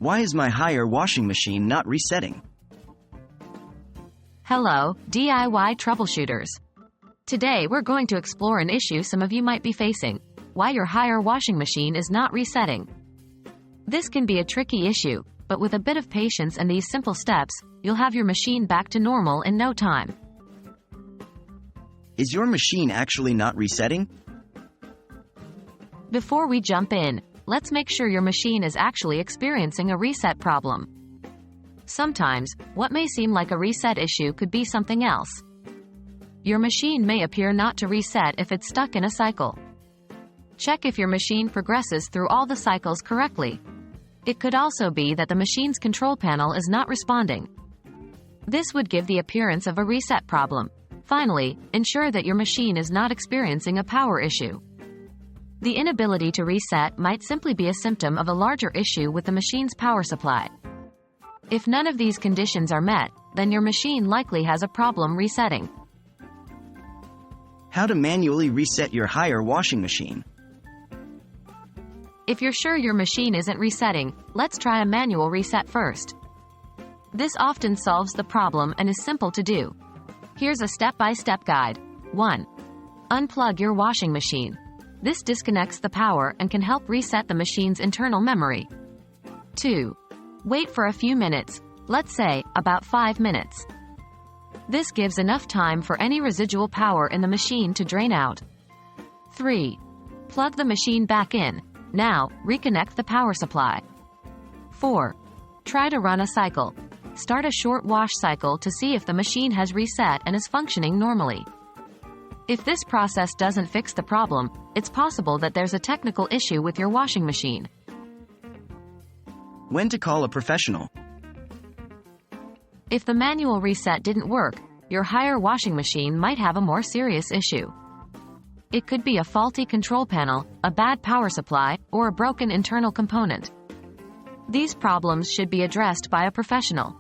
Why is my Haier washing machine not resetting? Hello, DIY troubleshooters. Today we're going to explore an issue some of you might be facing: why your Haier washing machine is not resetting. This can be a tricky issue, but with a bit of patience and these simple steps, you'll have your machine back to normal in no time. Is your machine actually not resetting? Before we jump in, let's make sure your machine is actually experiencing a reset problem. Sometimes, what may seem like a reset issue could be something else. Your machine may appear not to reset if it's stuck in a cycle. Check if your machine progresses through all the cycles correctly. It could also be that the machine's control panel is not responding. This would give the appearance of a reset problem. Finally, ensure that your machine is not experiencing a power issue. The inability to reset might simply be a symptom of a larger issue with the machine's power supply. If none of these conditions are met, then your machine likely has a problem resetting. How to manually reset your Haier washing machine? If you're sure your machine isn't resetting, let's try a manual reset first. This often solves the problem and is simple to do. Here's a step-by-step guide. 1. Unplug your washing machine. This disconnects the power and can help reset the machine's internal memory. 2. Wait for a few minutes, let's say, about 5 minutes. This gives enough time for any residual power in the machine to drain out. 3. Plug the machine back in. Now, reconnect the power supply. 4. Try to run a cycle. Start a short wash cycle to see if the machine has reset and is functioning normally. If this process doesn't fix the problem, it's possible that there's a technical issue with your washing machine. When to call a professional? If the manual reset didn't work, your Haier washing machine might have a more serious issue. It could be a faulty control panel, a bad power supply, or a broken internal component. These problems should be addressed by a professional.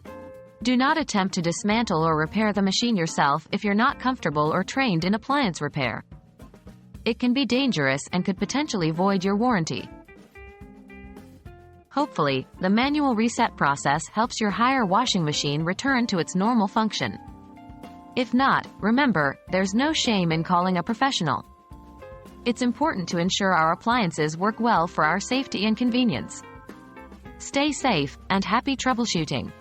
Do not attempt to dismantle or repair the machine yourself if you're not comfortable or trained in appliance repair. It can be dangerous and could potentially void your warranty. Hopefully, the manual reset process helps your Haier washing machine return to its normal function. If not, remember, there's no shame in calling a professional. It's important to ensure our appliances work well for our safety and convenience. Stay safe, and happy troubleshooting!